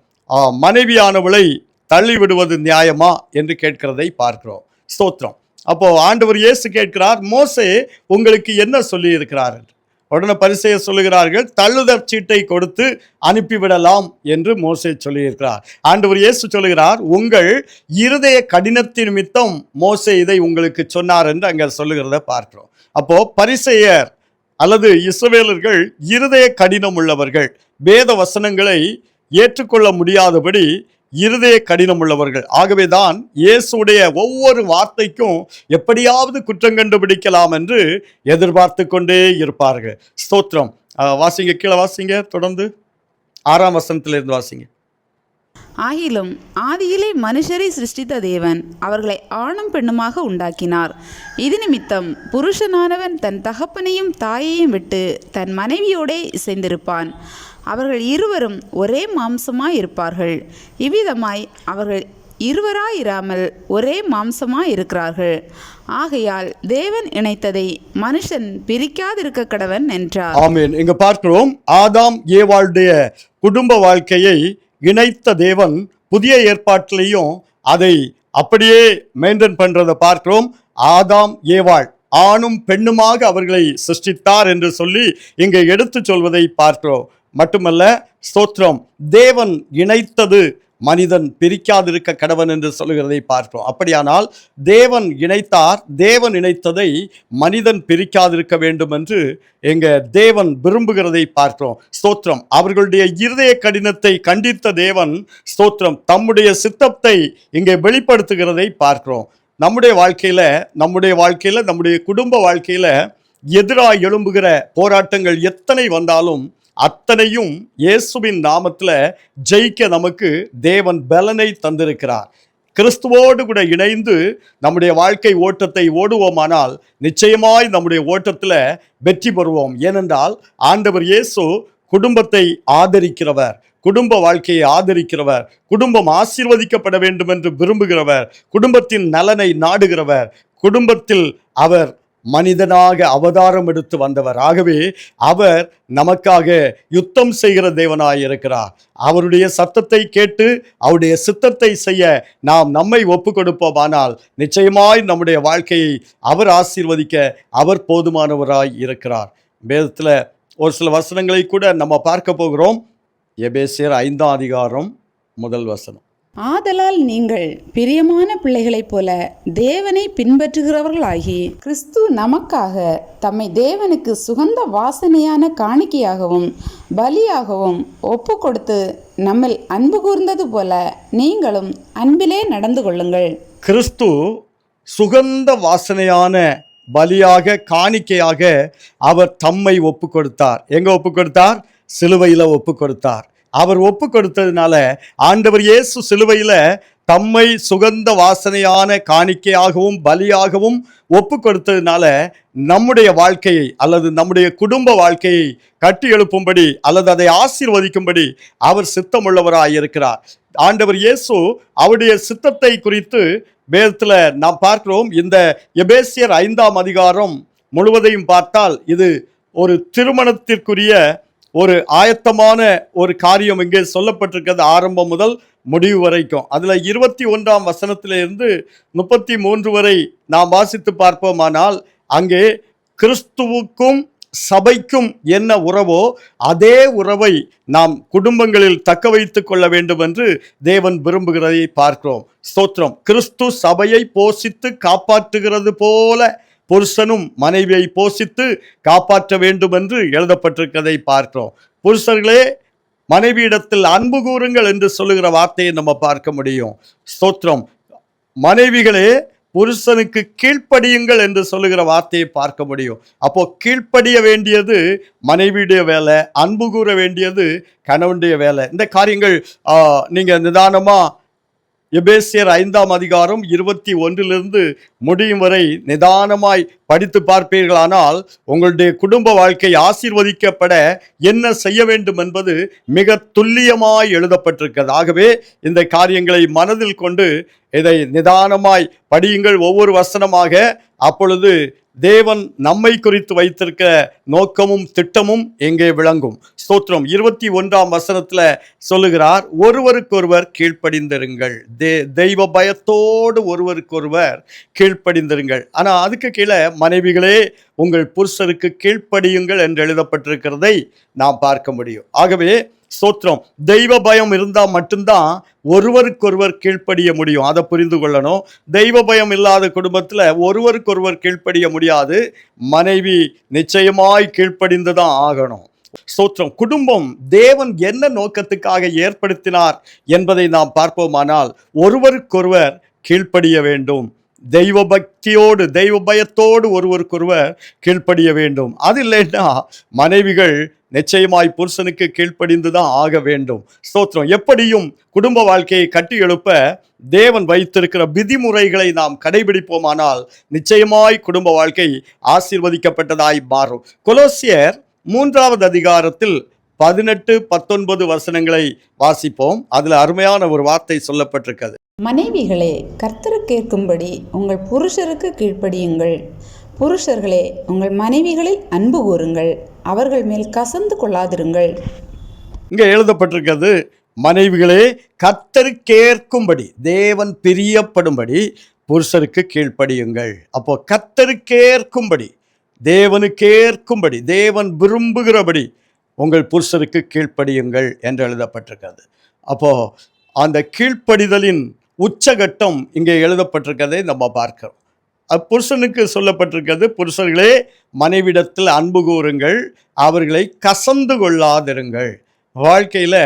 மனைவியானவளை தள்ளிவிடுவது நியாயமா என்று கேட்கிறதை பார்க்கிறோம். ஸ்தோத்திரம். அப்போ ஆண்டவர் இயேசு கேட்கிறார், மோசே உங்களுக்கு என்ன சொல்லி இருக்கிறார் என்று. உடனே பரிசேயர் சொல்லுகிறார்கள், தள்ளுதற் சீட்டை கொடுத்து அனுப்பிவிடலாம் என்று மோசே சொல்லியிருக்கிறார். ஆண்டவர் இயேசு சொல்லுகிறார், உங்கள் இருதய கடினத்தின் நிமித்தம் மோசே இதை உங்களுக்கு சொன்னார் என்று அங்கே சொல்லுகிறத பார்க்கிறோம். அப்போ பரிசேயர் அல்லது இஸ்ரவேலர்கள் இருதய கடினம் உள்ளவர்கள், வேத வசனங்களை ஏற்றுக்கொள்ள முடியாதபடி இருதய கடினம் உள்ளவர்கள். ஆகவேதான் இயேசுடைய ஒவ்வொரு வார்த்தைக்கும் எப்படியாவது குற்றம் கண்டுபிடிக்கலாம் என்று எதிர்பார்த்து கொண்டே இருப்பார்கள். ஸ்தோத்திரம். வாசிங்க, கீழே வாசிங்க, தொடர்ந்து 6ஆம் வசனத்திலிருந்து வாசிங்க. ஆகிலும் ஆதியிலே மனுஷரை சிருஷ்டித்த தேவன் அவர்களை ஆணும் பெண்ணுமாக உண்டாக்கினார். இது நிமித்தம் புருஷனானவன் தன் தகப்பனையும் தாயையும் விட்டு தன் மனைவியோடே இசைந்திருப்பான். அவர்கள் இருவரும் ஒரே மாம்சமாய் இருப்பார்கள். இவ்விதமாய் அவர்கள் இருவராயிராமல் ஒரே மாம்சமாய் இருக்கிறார்கள். ஆகையால் தேவன் இணைத்ததை மனுஷன் பிரிக்காதிருக்க கடவன் என்றார். ஆமென். இங்க பார்க்கிறோம், ஆதாம் ஏவாளுடைய குடும்ப வாழ்க்கையை இணைத்த தேவன் புதிய ஏற்பாட்டிலையும் அதை அப்படியே மெயின்டைன் பண்றதை பார்க்கிறோம். ஆதாம் ஏவாள் ஆணும் பெண்ணுமாக அவர்களை சிருஷ்டித்தார் என்று சொல்லி இங்கே எடுத்து சொல்வதை பார்க்கிறோம். மட்டுமல்ல, ஸ்தோத்திரம், தேவன் இணைத்தது மனிதன் பிரிக்காதிருக்க கடவன் என்று சொல்லுகிறதை பார்க்கிறோம். அப்படியானால் தேவன் இணைத்தார், தேவன் இணைத்ததை மனிதன் பிரிக்காதிருக்க வேண்டும் என்று எங்க தேவன் விரும்புகிறதை பார்க்கிறோம். ஸ்தோத்திரம். அவர்களுடைய இருதய கடினத்தை கண்டித்த தேவன், ஸ்தோத்திரம், தம்முடைய சித்தத்தை இங்கே வெளிப்படுத்துகிறதை பார்க்கிறோம். நம்முடைய வாழ்க்கையில நம்முடைய குடும்ப வாழ்க்கையில எதிராக எழும்புகிற போராட்டங்கள் எத்தனை வந்தாலும் அத்தனையும் இயேசுவின் நாமத்தில் ஜெயிக்க நமக்கு தேவன் பலனை தந்திருக்கிறார். கிறிஸ்துவோடு கூட இணைந்து நம்முடைய வாழ்க்கை ஓட்டத்தை ஓடுவோமானால் நிச்சயமாய் நம்முடைய ஓட்டத்தில் வெற்றி பெறுவோம். ஏனென்றால் ஆண்டவர் இயேசு குடும்பத்தை ஆதரிக்கிறவர், குடும்ப வாழ்க்கையை ஆதரிக்கிறவர், குடும்பம் ஆசீர்வதிக்கப்பட வேண்டும் என்று விரும்புகிறவர், குடும்பத்தின் நலனை நாடுகிறவர், குடும்பத்தில் அவர் மனிதனாக அவதாரம் எடுத்து வந்தவர். ஆகவே அவர் நமக்காக யுத்தம் செய்கிற தேவனாய் இருக்கிறார். அவருடைய சத்தத்தை கேட்டு அவருடைய சித்தத்தை செய்ய நாம் நம்மை ஒப்பு கொடுப்போமானால் நிச்சயமாய் நம்முடைய வாழ்க்கையை அவர் ஆசீர்வதிக்க அவர் போதுமானவராய் இருக்கிறார். வேதத்தில் ஒரு சில வசனங்களை கூட நம்ம பார்க்க போகிறோம். எபேசியர் 5ஆம் அதிகாரம் 1 வசனம். ஆதலால் நீங்கள் பிரியமான பிள்ளைகளைப் போல தேவனை பின்பற்றுகிறவர்களாகி கிறிஸ்து நமக்காக தம்மை தேவனுக்கு சுகந்த வாசனையான காணிக்கையாகவும் பலியாகவும் ஒப்பு கொடுத்து நம்மில் அன்பு கூர்ந்தது போல நீங்களும் அன்பிலே நடந்து கொள்ளுங்கள். கிறிஸ்து சுகந்த வாசனையான பலியாக காணிக்கையாக அவர் தம்மை ஒப்பு கொடுத்தார். எங்க ஒப்பு கொடுத்தார்? சிலுவையில் ஒப்பு கொடுத்தார். அவர் ஒப்பு கொடுத்ததுனால ஆண்டவர் இயேசு சிலுவையில் தம்மை சுகந்த வாசனையான காணிக்கையாகவும் பலியாகவும் ஒப்பு கொடுத்ததுனால நம்முடைய வாழ்க்கையை அல்லது நம்முடைய குடும்ப வாழ்க்கையை கட்டி எழுப்பும்படி அல்லது அதை ஆசீர்வதிக்கும்படி அவர் சித்தமுள்ளவராய் இருக்கிறார். ஆண்டவர் இயேசு அவருடைய சித்தத்தை குறித்து வேதத்தில் நாம் பார்க்கிறோம். இந்த எபேசியர் 5ஆம் அதிகாரம் முழுவதையும் பார்த்தால் இது ஒரு திருமணத்திற்குரிய ஒரு ஆயத்தமான ஒரு காரியம் இங்கே சொல்லப்பட்டிருக்கிறது, ஆரம்பம் முதல் முடிவு வரைக்கும். அதில் 21ஆம் வசனத்திலிருந்து 33 வரை நாம் வாசித்து பார்ப்போமானால் அங்கே கிறிஸ்துவுக்கும் சபைக்கும் என்ன உறவோ அதே உறவை நாம் குடும்பங்களில் தக்க வைத்து கொள்ள வேண்டும் என்று தேவன் விரும்புகிறதை பார்க்கிறோம். ஸ்தோத்திரம். கிறிஸ்து சபையை போஷித்து காப்பாற்றுகிறது போல புருஷனும் மனைவியை போஷித்து காப்பாற்ற வேண்டும் என்று எழுதப்பட்டிருக்கிறதை பார்க்கிறோம். புருஷர்களே, மனைவியிடத்தில் அன்பு கூறுங்கள் என்று சொல்லுகிற வார்த்தையை நம்ம பார்க்க முடியும். ஸ்தோத்திரம். மனைவிகளே, புருஷனுக்கு கீழ்ப்படியுங்கள் என்று சொல்லுகிற வார்த்தையை பார்க்க முடியும். அப்போ கீழ்ப்படிய வேண்டியது மனைவியுடைய வேலை, அன்பு கூற வேண்டியது கணவனுடைய வேலை. இந்த காரியங்கள் நீங்க நிதானமா எபேசியர் 5ஆம் அதிகாரம் 21 முடியும் வரை நிதானமாய் படித்து பார்ப்பீர்களானால் உங்களுடைய குடும்ப வாழ்க்கை ஆசீர்வதிக்கப்பட என்ன செய்ய வேண்டும் என்பது மிக துல்லியமாய் எழுதப்பட்டிருக்கிறது. ஆகவே இந்த காரியங்களை மனதில் கொண்டு இதை நிதானமாய் படியுங்கள், ஒவ்வொரு வசனமாக. அப்பொழுது தேவன் நம்மை குறித்து வைத்திருக்க நோக்கமும் திட்டமும் எங்கே விளங்கும். ஸ்தோத்திரம். 21ஆம் வசனத்தில் சொல்லுகிறார், ஒருவருக்கொருவர் கீழ்ப்படிந்திருங்கள். தெய்வ பயத்தோடு ஒருவருக்கொருவர் கீழ்ப்படிந்திருங்கள். ஆனால் அதுக்கு கீழே மனைவிகளே உங்கள் புருஷருக்கு கீழ்ப்படியுங்கள் என்று எழுதப்பட்டிருக்கிறதை நாம் பார்க்க முடியும். ஆகவே ஸ்தோத்திரம். தெய்வ பயம் இருந்தால் மட்டும்தான் ஒருவருக்கொருவர் கீழ்ப்படிய முடியும். அதை புரிந்து கொள்ளணும். தெய்வ பயம் இல்லாத குடும்பத்தில் ஒருவருக்கொருவர் கீழ்ப்படிய முடியாது. மனைவி நிச்சயமாய் கீழ்ப்படிந்து தான் ஆகணும். ஸ்தோத்திரம். குடும்பம் தேவன் என்ன நோக்கத்துக்காக ஏற்படுத்தினார் என்பதை நாம் பார்ப்போமானால், ஒருவருக்கொருவர் கீழ்ப்படிய வேண்டும். தெய்வ பக்தியோடு, தெய்வ பயத்தோடு ஒருவருக்கொருவர் கீழ்ப்படிய வேண்டும். அது இல்லைன்னா மனைவிகள் நிச்சயமாய் புருஷனுக்கு கீழ்ப்படிந்து தான் ஆக வேண்டும். ஸ்தோத்திரம். எப்படியும் குடும்ப வாழ்க்கையை கட்டி எழுப்ப தேவன் வைத்திருக்கிற விதிமுறைகளை நாம் கடைபிடிப்போமானால் நிச்சயமாய் குடும்ப வாழ்க்கை ஆசீர்வதிக்கப்பட்டதாய் மாறும். கொலோசியர் 3வது அதிகாரத்தில் 18-19 வசனங்களை வாசிப்போம். அதில் அருமையான ஒரு வார்த்தை சொல்லப்பட்டிருக்கிறது. மனைவிகளே, கர்த்தருக்கேற்கும்படி உங்கள் புருஷருக்கு கீழ்ப்படியுங்கள். புருஷர்களே, உங்கள் மனைவிகளில் அன்பு கூறுங்கள், அவர்கள் மேல் கசந்து கொள்ளாதிருங்கள். இங்கே எழுதப்பட்டிருக்கிறது, மனைவிகளே கர்த்தருக்கேற்கும்படி, தேவன் பிரியப்படும்படி புருஷருக்கு கீழ்ப்படியுங்கள். அப்போ கர்த்தருக்கேற்கும்படி, தேவனுக்கேற்கும்படி, தேவன் விரும்புகிறபடி உங்கள் புருஷருக்கு கீழ்ப்படியுங்கள் என்று எழுதப்பட்டிருக்கிறது. அப்போ அந்த கீழ்ப்படிதலின் உச்சகட்டம் இங்கே எழுதப்பட்டிருக்கிறதை நம்ம பார்க்கிறோம். புருஷனுக்கு சொல்லப்பட்டிருக்கிறது, புருஷர்களே மனைவிடத்தில் அன்பு கூறுங்கள், அவர்களை கசந்து கொள்ளாதிருங்கள். வாழ்க்கையில்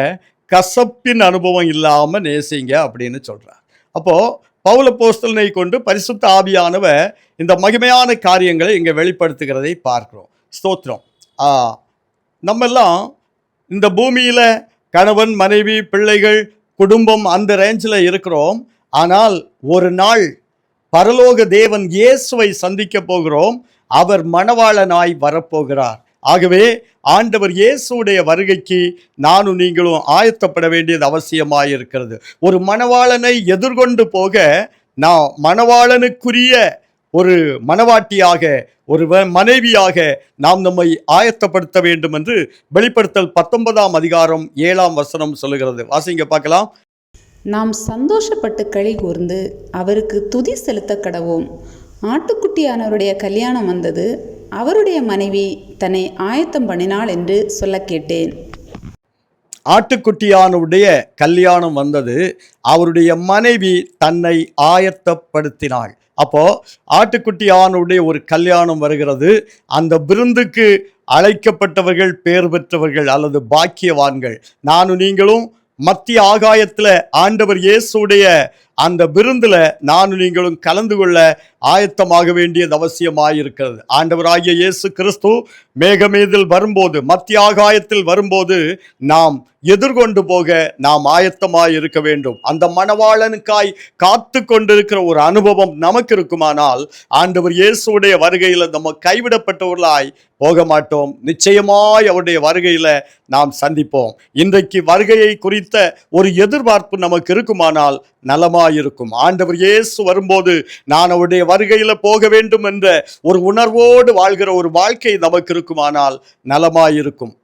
கசப்பின் அனுபவம் இல்லாமல் நேசிங்க அப்படின்னு சொல்கிறார். அப்போது பவுல் அப்போஸ்தலனை கொண்டு பரிசுத்த ஆவியானவர் இந்த மகிமையான காரியங்களை இங்கே வெளிப்படுத்துகிறதை பார்க்கிறோம். ஸ்தோத்திரம். நம்மெல்லாம் இந்த பூமியில் கணவன், மனைவி, பிள்ளைகள், குடும்பம் அந்த ரேஞ்சில் இருக்கிறோம். ஆனால் ஒரு நாள் பரலோக தேவன் இயேசுவை சந்திக்க போகிறோம். அவர் மணவாளனாய் வரப்போகிறார். ஆகவே ஆண்டவர் இயேசுடைய வருகைக்கு நானும் நீங்களும் ஆயத்தப்பட வேண்டியது அவசியமாயிருக்கிறது. ஒரு மணவாளனை எதிர்கொண்டு போக நான் மணவாளனுக்குரிய ஒரு மணவாட்டியாக, ஒரு மனைவியாக நாம் நம்மை ஆயத்தப்படுத்த வேண்டும் என்று வெளிப்படுத்தல் 19ஆம் அதிகாரம் 7ஆம் வசனம் சொல்லுகிறது. வாசிங்க பார்க்கலாம். நாம் சந்தோஷப்பட்டு களி கூர்ந்து அவருக்கு துதி செலுத்த கடவோம். ஆட்டுக்குட்டியானவருடைய கல்யாணம் வந்தது, அவருடைய மனைவி தன்னை ஆயத்தம் பண்ணினாள் என்று சொல்ல கேட்டேன். ஆட்டுக்குட்டியானுடைய கல்யாணம் வந்தது, அவருடைய மனைவி தன்னை ஆயத்தப்படுத்தினாள். அப்போ ஆட்டுக்குட்டியானுடைய ஒரு கல்யாணம் வருகிறது. அந்த விருந்துக்கு அழைக்கப்பட்டவர்கள் பேர் பெற்றவர்கள் அல்லது பாக்கியவான்கள். நானும் நீங்களும் மத்திய ஆகாயத்தில் ஆண்டவர் இயேசுடைய அந்த விருந்தில் நானும் நீங்களும் கலந்து கொள்ள ஆயத்தமாக வேண்டியது அவசியமாயிருக்கிறது. ஆண்டவராகிய இயேசு கிறிஸ்து மேகமேதில் வரும்போது, மத்திய ஆகாயத்தில் வரும்போது நாம் எதிர்கொண்டு போக நாம் ஆயத்தமாய் இருக்க வேண்டும். அந்த மணவாளனுக்காய் காத்து கொண்டிருக்கிற ஒரு அனுபவம் நமக்கு இருக்குமானால் ஆண்டவர் இயேசுடைய வருகையில் நம்ம கைவிடப்பட்டவர்களாய் போக மாட்டோம். நிச்சயமாய் அவருடைய வருகையில் நாம் சந்திப்போம். இன்றைக்கு வருகையை குறித்த ஒரு எதிர்பார்ப்பு நமக்கு இருக்குமானால் நலமாயிருக்கும். ஆண்டவர் இயேசு வரும்போது நான் அவருடைய வருகையில் போக வேண்டும் என்ற ஒரு உணர்வோடு வாழ்கிற ஒரு வாழ்க்கை நமக்கு இருக்குமானால் நலமாயிருக்கும்.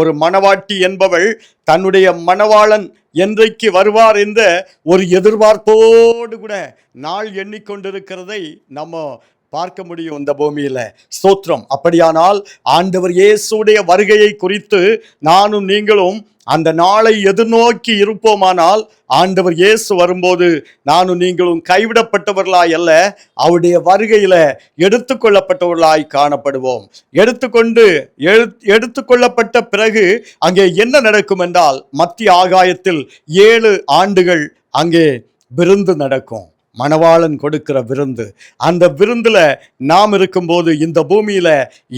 ஒரு மணவாட்டி என்பவள் தன்னுடைய மணவாளன் என்றைக்கு வருவார் என்ற ஒரு எதிர்பார்ப்போடு கூட நாள் எண்ணிக்கொண்டிருக்கிறதை நம்ம பார்க்க முடியும் இந்த பூமியில. ஸ்தோத்திரம். அப்படியானால் ஆண்டவர் இயேசுடைய வருகையை குறித்து நானும் நீங்களும் அந்த நாளை எதிர்நோக்கி இருப்போமானால் ஆண்டவர் இயேசு வரும்போது நானும் நீங்களும் கைவிடப்பட்டவர்களாய் அல்ல, அவருடைய வருகையில எடுத்துக்கொள்ளப்பட்டவர்களாய் காணப்படுவோம். எடுத்துக்கொள்ளப்பட்ட பிறகு அங்கே என்ன நடக்கும் என்றால், மத்திய ஆகாயத்தில் 7 ஆண்டுகள் அங்கே விருந்து நடக்கும். மணவாளன் கொடுக்கிற விருந்து. அந்த விருந்துல நாம் இருக்கும்போது இந்த பூமியில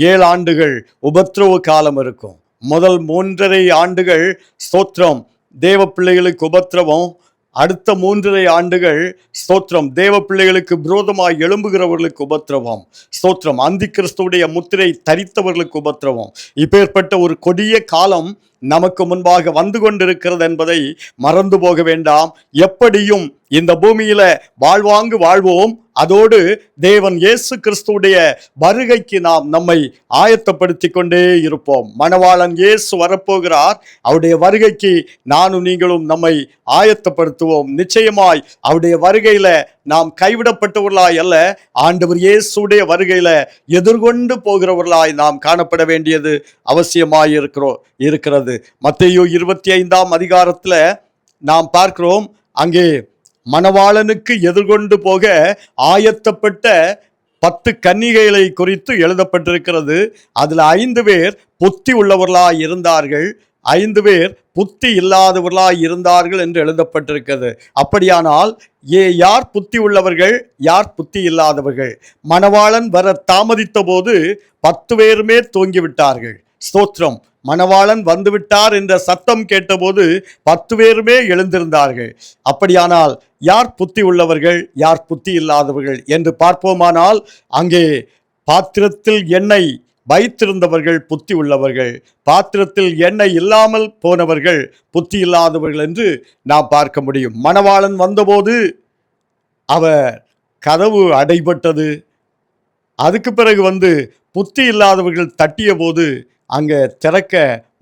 7 ஆண்டுகள் உபத்திரவ காலம் இருக்கும். முதல் 3.5 ஆண்டுகள் ஸ்தோத்திரம் தேவ பிள்ளைகளுக்கு உபத்திரவம். அடுத்த 3.5 ஆண்டுகள் ஸ்தோத்திரம் தேவ பிள்ளைகளுக்கு விரோதமாய் எழும்புகிறவர்களுக்கு உபத்திரவம். ஸ்தோத்திரம் அந்தி கிறிஸ்துவுடைய முத்திரை தரித்தவர்களுக்கு உபத்திரவம். இப்பேற்பட்ட ஒரு கொடிய காலம் நமக்கு முன்பாக வந்து கொண்டிருக்கிறது என்பதை மறந்து போக வேண்டாம். எப்படியும் இந்த பூமியில வாழ்வாங்கு வாழ்வோம். அதோடு தேவன் இயேசு கிறிஸ்துவுடைய வருகைக்கு நாம் நம்மை ஆயத்தப்படுத்தி கொண்டே இருப்போம். மணவாளன் இயேசு வரப்போகிறார். அவருடைய வருகைக்கு நானும் நீங்களும் நம்மை ஆயத்தப்படுத்துவோம். நிச்சயமாய் அவருடைய வருகையில நாம் கைவிடப்பட்டவர்களாய் அல்ல, ஆண்டவர் இயேசுடைய வருகையில எதிர்கொண்டு போகிறவர்களாய் நாம் காணப்பட வேண்டியது அவசியமாய் இருக்கிறது. மத்தேயு 25ஆம் அதிகாரத்துல நாம் பார்க்கிறோம், அங்கே மணவாளனுக்கு எதிர்கொண்டு போக ஆயத்தப்பட்ட 10 கன்னிகைகளை குறித்து எழுதப்பட்டிருக்கிறது. அதில் 5 பேர் புத்தி உள்ளவர்களாய் இருந்தார்கள், 5 பேர் புத்தி இல்லாதவர்களாய் இருந்தார்கள் என்று எழுதப்பட்டிருக்கிறது. அப்படியானால் யார் புத்தி உள்ளவர்கள், யார் புத்தி இல்லாதவர்கள்? மணவாளன் வர தாமதித்த போது 10 பேருமே தூங்கிவிட்டார்கள். ஸ்தோத்திரம். மணவாளன் வந்துவிட்டார் என்ற சத்தம் கேட்டபோது 10 பேருமே எழுந்திருந்தார்கள். அப்படியானால் யார் புத்தி உள்ளவர்கள், யார் புத்தி இல்லாதவர்கள் என்று பார்ப்போமானால், அங்கே பாத்திரத்தில் எண்ணெய் வைத்திருந்தவர்கள் புத்தி உள்ளவர்கள், பாத்திரத்தில் எண்ணெய் இல்லாமல் போனவர்கள் புத்தி இல்லாதவர்கள் என்று நாம் பார்க்க முடியும். மணவாளன் வந்தபோது அவர் கதவு அடைபட்டது. அதுக்கு பிறகு புத்தி இல்லாதவர்கள் தட்டிய போது அங்கே திறக்க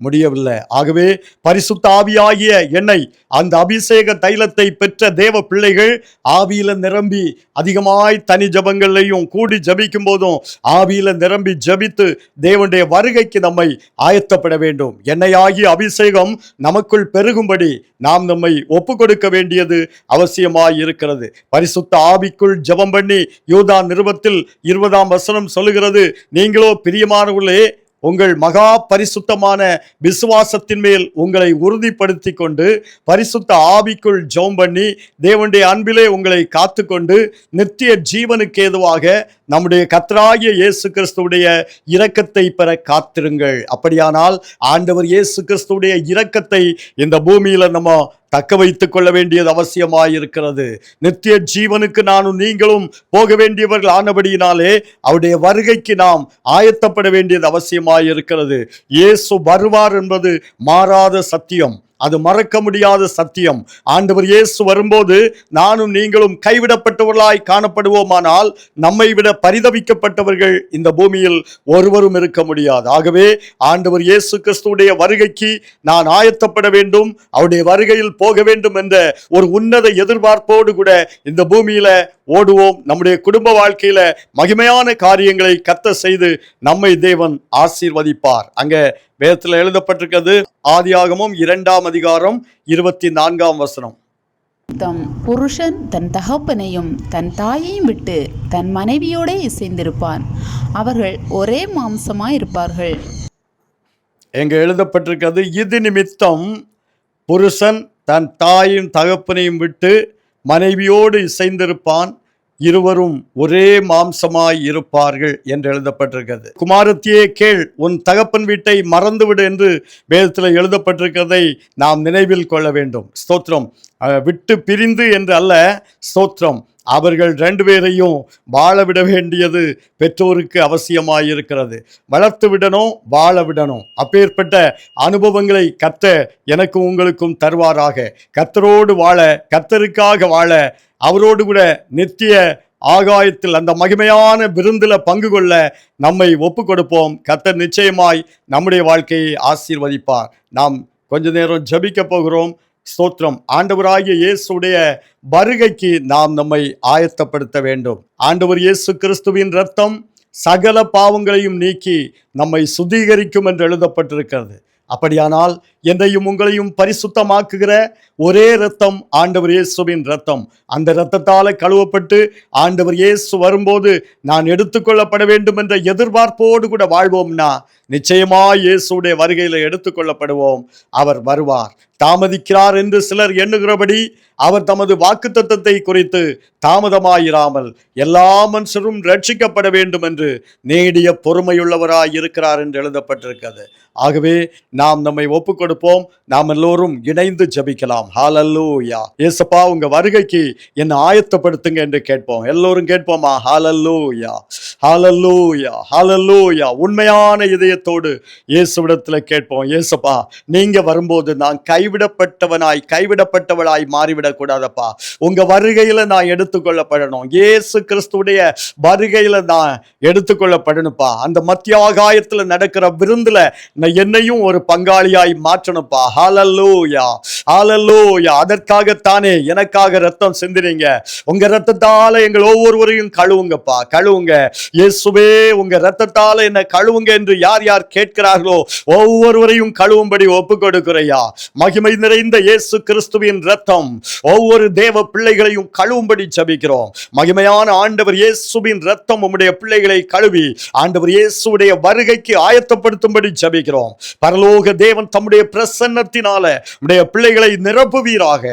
முடியவில்லை. ஆகவே பரிசுத்த ஆவியாகிய எண்ணெய், அந்த அபிஷேக தைலத்தை பெற்ற தேவ பிள்ளைகள் ஆவியில நிரம்பி அதிகமாய் தனி ஜபங்களையும் கூடி ஜபிக்கும் போதும் ஆவியில நிரம்பி ஜபித்து தேவனுடைய வருகைக்கு நம்மை ஆயத்தப்பட வேண்டும். எண்ணெயாகிய அபிஷேகம் நமக்குள் பெருகும்படி நாம் நம்மை ஒப்பு கொடுக்க வேண்டியது அவசியமாய் இருக்கிறது. பரிசுத்த ஆவிக்குள் ஜபம் பண்ணி யூதா நிருபத்தில் 20ஆம் வசனம் சொல்லுகிறது, நீங்களோ பிரியமானவர்களே உங்கள் மகா பரிசுத்தமான விசுவாசத்தின் மேல் உங்களை உறுதிப்படுத்தி கொண்டு பரிசுத்த ஆவிக்குள் ஜெபம் பண்ணி தேவனுடைய அன்பிலே உங்களை காத்து கொண்டு நித்திய ஜீவனுக்கு ஏதுவாக நம்முடைய கர்த்தராகிய இயேசு கிறிஸ்துவுடைய இரக்கத்தை பெற காத்திருங்கள். அப்படியானால் ஆண்டவர் இயேசு கிறிஸ்துவுடைய இரக்கத்தை இந்த பூமியில நம்ம தக்க வைத்துக் கொள்ள வேண்டியது அவசியமாயிருக்கிறது. நித்திய ஜீவனுக்கு நானும் நீங்களும் போக வேண்டியவர்கள் ஆனபடியினாலே அவருடைய வருகைக்கு நாம் ஆயத்தப்பட வேண்டியது அவசியமாயிருக்கிறது. இயேசு வருவார் என்பது மாறாத சத்தியம், அது மறக்க முடியாத சத்தியம். ஆண்டவர் இயேசு வரும்போது நானும் நீங்களும் கைவிடப்பட்டவர்களாய் காணப்படுவோமானால் நம்மை விட பரிதவிக்கப்பட்டவர்கள் இந்த பூமியில் ஒருவரும் இருக்க முடியாது. ஆகவே ஆண்டவர் இயேசு கிறிஸ்துவுடைய வருகைக்கு நான் ஆயத்தப்பட வேண்டும், அவருடைய வருகையில் போக வேண்டும் என்ற ஒரு உன்னத எதிர்பார்ப்போடு கூட இந்த பூமியில ஓடுவோம். நம்முடைய குடும்ப வாழ்க்கையில மகிமையான காரியங்களை கர்த்தர் செய்து நம்மை தேவன் ஆசீர்வதிப்பார். அங்க வேதத்தில் எழுதப்பட்டிருக்கிறது, ஆதியாகமம் 2ஆம் அதிகாரம் 24ஆம் வசனம். தம் புருஷன் தன் தகப்பனையும் தன் தாயையும் விட்டு தன் மனைவியோடே இசைந்திருப்பான், அவர்கள் ஒரே மாம்சமாயிருப்பார்கள். எங்க எழுதப்பட்டிருக்கிறது, இது நிமித்தம் புருஷன் தன் தாயும் தகப்பனையும் விட்டு மனைவியோடு இசைந்திருப்பான், இருவரும் ஒரே மாம்சமாய் இருப்பார்கள் என்று எழுதப்பட்டிருக்கிறது. குமாரத்தியே கேள், உன் தகப்பன் வீட்டை மறந்துவிடு என்று வேதத்தில் எழுதப்பட்டிருக்கிறதை நாம் நினைவில் கொள்ள வேண்டும். ஸ்தோத்திரம். விட்டு பிரிந்து என்று அல்ல, ஸ்தோத்திரம். அவர்கள் 2 பேரையும் வாழ விட வேண்டியது பெற்றோருக்கு அவசியமாயிருக்கிறது. வளர்த்து விடணும், வாழ விடணும். அப்பேற்பட்ட அனுபவங்களை கர்த்தர் எனக்கும் உங்களுக்கும் தருவாராக. கர்த்தரோடு வாழ, கர்த்தருக்காக வாழ, அவரோடு கூட நித்திய ஆகாயத்தில் அந்த மகிமையான விருந்தில பங்கு கொள்ள நம்மை ஒப்பு கொடுப்போம். கர்த்தர் நிச்சயமாய் நம்முடைய வாழ்க்கையை ஆசீர்வதிப்பார். நாம் கொஞ்ச நேரம் ஜெபிக்க போகிறோம். ஸ்தோத்திரம். ஆண்டவராகிய இயேசுடைய வருகைக்கு நாம் நம்மை ஆயத்தப்படுத்த வேண்டும். ஆண்டவர் இயேசு கிறிஸ்துவின் இரத்தம் சகல பாவங்களையும் நீக்கி நம்மை சுத்திகரிக்கும் என்று எழுதப்பட்டிருக்கிறது. அப்படியானால் என்னையும் உங்களையும் பரிசுத்தமாக்குகிற ஒரே இரத்தம் ஆண்டவர் இயேசுவின் இரத்தம். அந்த இரத்தத்தால் கழுவப்பட்டு ஆண்டவர் இயேசு வரும்போது நான் எடுத்துக்கொள்ளப்பட வேண்டும் என்ற எதிர்பார்ப்போடு கூட வாழ்வோம்னா நிச்சயமாய் இயேசுடைய வருகையில் எடுத்துக்கொள்ளப்படுவோம். அவர் வருவார். தாமதிக்கிறார் என்று சிலர் எண்ணுகிறபடி அவர் தமது வாக்குத்தத்தத்தை குறித்து தாமதமாயிராமல் எல்லா மனுஷரும் ரட்சிக்கப்பட வேண்டும் என்று நீடிய பொறுமையுள்ளவராய் இருக்கிறார் என்று எழுதப்பட்டிருக்கிறது. ஆகவே நாம் நம்மை ஒப்பு கொடுப்போம். நாம் எல்லோரும் இணைந்து ஜெபிக்கலாம். ஹல்லேலூயா. இயேசுப்பா, உங்க வருகைக்கு என்னை ஆயத்தப்படுத்துங்க என்று கேட்போம். எல்லோரும் கேட்போமா? ஹல்லேலூயா, ஹல்லேலூயா, ஹல்லேலூயா. உண்மையான இதயத்தோடு இயேசுவிடத்தில் கேட்போம். இயேசுப்பா, நீங்க வரும்போது நான் கைவிடப்பட்டவளாய் மாறிவிடக் கூடாதப்பா. உங்க வருகையில நான் எடுத்துக்கொள்ளப்படணும். இயேசு கிறிஸ்துடைய வருகையில நான் எடுத்துக்கொள்ளப்படணுப்பா. அந்த மத்திய ஆகாயத்துல நடக்கிற விருந்துல என்னையும் ஒரு பங்காளியாய் மாற்றணுப்பா. ஹல்லேலூயா, ஹல்லேலூயா. அதற்காகத்தானே எனக்காக ரத்தம் சிந்தினீங்க. உங்க ரத்தத்தால எங்கள் ஒவ்வொருவரையும் கழுவுங்கப்பா, கழுவுங்க. இயேசுவே, உங்க ரத்தத்தால என்ன கழுவுங்க என்று யார் யார் கேட்கிறார்களோ ஒவ்வொருவரையும் கழுவும்படி ஒப்பு கொடுக்கிறையா. மகிமை நிறைந்த இயேசு கிறிஸ்துவின் இரத்தம் ஒவ்வொரு தேவ பிள்ளைகளையும் கழுவும்படி ஜெபிக்கிறோம். மகிமையான ஆண்டவர் இயேசுவின் இரத்தம் உம்முடைய பிள்ளைகளை கழுவி ஆண்டவர் இயேசுடைய வருகைக்கு ஆயத்தப்படுத்தும்படி ஜெபிக்கிறோம். பரலோக தேவன் தம்முடைய பிரசன்னத்தினால உம்முடைய பிள்ளைகளை நிரப்புவீராக.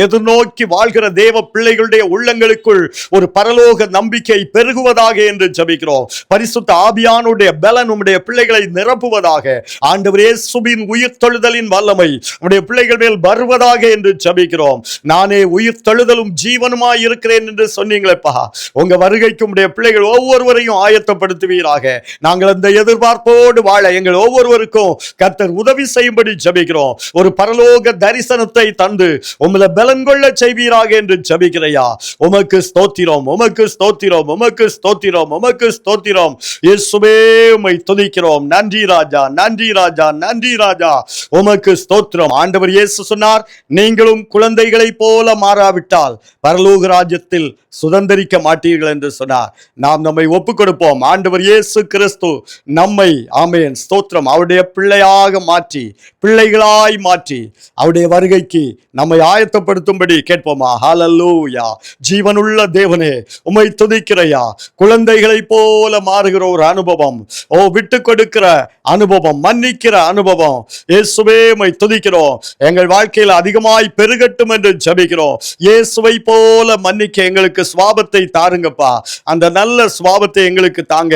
எதிர்நோக்கி வாழ்கிற தேவ பிள்ளைகளுடைய உள்ளங்களுக்குள் ஒரு பரலோக நம்பிக்கை பெருகுவதாக என்று ஜெபிக்கிறோம். பரிசுத்த ஆவியானுடைய பலன் உம்முடைய பிள்ளைகளை நிரப்புவதாக. ஆண்டவர் இயேசுவின் உயிர்த்தெழுதலின் வல்லமை உம்முடைய பிள்ளைகள் மேல் வருவதாக என்று ஜெபிக்கிறோம். நானே உயிர்த்தெழுதலும் ஜீவனுமாய் இருக்கிறேன் என்று சொன்னீங்களேப்பா. உங்க வருகைக்கு உம்முடைய பிள்ளைகள் ஒவ்வொருவரையும் ஆயத்தப்படுத்துவீராக. நாங்கள் அந்த எதிர்பார்ப்போடு வாழ எங்கள் ஒவ்வொருவருக்கும் கர்த்தர் உதவி செய்யும்படி ஜெபிக்கிறோம். ஒரு பரலோக தரிசனத்தை தந்து உம்முடைய பலன் கொள்ள செய்வீராக என்று ஜெபிக்கிறையா. உமக்கு ஸ்தோத்திரம், உமக்கு ஸ்தோத்திரம், உமக்கு ஸ்தோத்திரம், உமக்கு ஸ்தோத்திரம். இயேசுவே உம்மை துதிக்கிறோம். நன்றி ராஜா, நன்றி ராஜா, நன்றி ராஜா. உமக்கு ஸ்தோத்திரம். ஆண்டவர் இயேசு சொன்னார், நீங்களும் குழந்தைகளைப் போல மாறாவிட்டால் பரலோக ராஜ்யத்தில் சுதந்தரிக்க மாட்டீர்கள் என்று சொன்னார். நாம் நம்மை ஒப்புக் கொடுப்போம். ஆண்டவர் இயேசு கிறிஸ்து நம்மை, ஆமென், ஸ்தோத்திரம், அவருடைய பிள்ளையாக மாற்றி, பிள்ளைகளாய் மாற்றி அவருடைய வருகைக்கு நம்மை ஆயத்தப்படுத்தும்படி கேட்போமா? ஹல்லேலூயா. ஜீவனுள்ள தேவனே உம்மை துதிக்கிறையா. குழந்தைகளைப் போல மாறுகிற ஒரு அனுபவம், விட்டு கொடுக்கிற அனுபவம், மன்னிக்கிற அனுபவம், இயேசுவே உம்மை துதிக்கிறோம். எங்கள் வாழ்க்கையில் அதிகமாய் பெருகட்டும் என்று ஜெபிக்கிறோம். இயேசுவை போல மன்னிக்க எங்களுக்கு சுவாபத்தை தாருங்கப்பா. அந்த நல்ல சுவாபத்தை எங்களுக்கு தாங்க.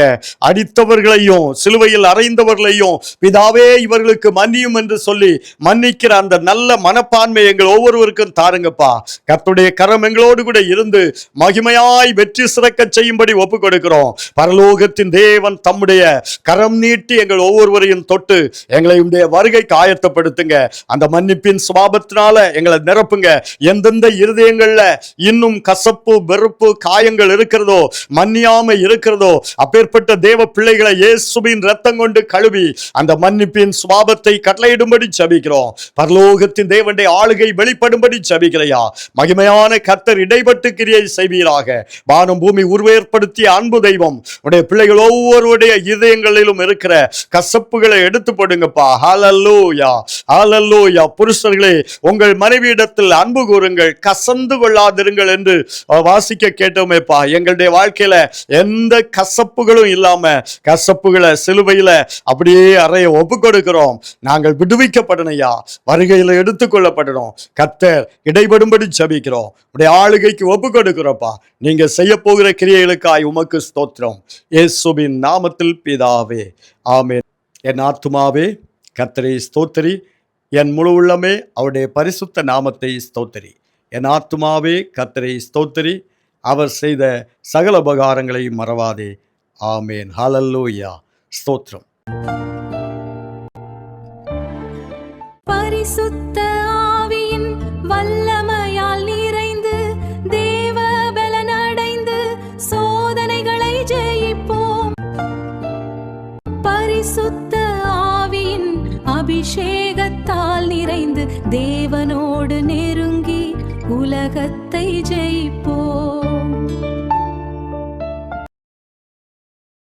அடித்தவர்களையும் சிலுவையில் அறைந்தவர்களையும் பிதாவே இவர்களுக்கு மன்னியும் என்று சொல்லி மன்னிக்கிற அந்த நல்ல மனப்பான்மை எங்கள் ஒவ்வொருவருக்கும் தாருங்கப்பா. கர்த்தருடைய கரம் எங்களோடு கூட இருந்து மகிமையாய் வெற்றி சிறக்க செய்யும்படி ஒப்புக் கொடுக்கிறோம். பரலோகத்தின் தேவன் தம்முடைய கரம் நீட்டி எங்கள் ஒவ்வொருவரையும் தொட்டு எங்களை உடைய வருகைக்கு ஆயத்தப்படுத்துங்க. அந்த மன்னிப்பின் சுபாவத்தினால எங்களை நிரப்புங்க. எந்தெந்த இருதயங்கள்ல இன்னும் கசப்பு, வெறுப்பு, காயங்கள் இருக்கிறதோ, மன்னியாம இருக்கிறதோ, அப்பேற்பட்ட தேவ பிள்ளைகளை இயேசுவின் இரத்தம் கொண்டு கழுவி அந்த மன்னிப்பின் சுபாவத்தை கட்டளையிடும்படி ஜெபிக்கிறோம். பரலோகத்தின் தேவனுடைய ஆளுகை வெளிப்படும்படி ஜெபிக்கிறையா. மகிமையான கர்த்தர் இடைப்பட்டு கிரியை செய்வீராக. வானம் பூமி உருவேற்படுத்திய அன்பு தெய்வம் உடைய பிள்ளைகள் ஒவ்வொருடைய இதயங்களிலும் இருக்கிற கசப்புகளை எடுத்து போடுங்கப்பா. ஹல்லேலூயா, ஹல்லேலூயா. புருஷர்களே, உங்கள் மனைவியிடத்தில் அன்பு கூறுங்கள், கசந்து கொள்ளாதிருங்கள் என்று வாசிக்க கேட்டோமேப்பா. எங்களுடைய வாழ்க்கையில எந்த கசப்புகளும் இல்லாம கசப்புகளை சிலுவையில அப்படியே அறைய ஒப்பு கொடுக்கிறோம். நாங்கள் விடுவிக்கப்படணையா, வருகையில எடுத்துக்கொள்ளப்படணும். கர்த்தர் இடைபடும்படி ஜெபிக்கிறோம். உடைய ஆளுகைக்கு ஒப்பு கொடுக்கிறோப்பா. நீங்க செய்ய போகிற கிரியைகளுக்காய் உமக்கு ஸ்தோத்திரம். இயேசுவின் நாமத்தில் பிதாவே, ஆமென். என் ஆத்துமாவே கர்த்தரை ஸ்தோத்திரி, என் முழு உள்ளமே அவருடைய பரிசுத்த நாமத்தை ஸ்தோத்திரி. என் ஆத்துமாவே கர்த்தரை ஸ்தோத்திரி, அவர் செய்த சகல உபகாரங்களை மறவாதே. ஆமென். ஹல்லேலூயா. ஸ்தோத்திரம். பரிசுத்த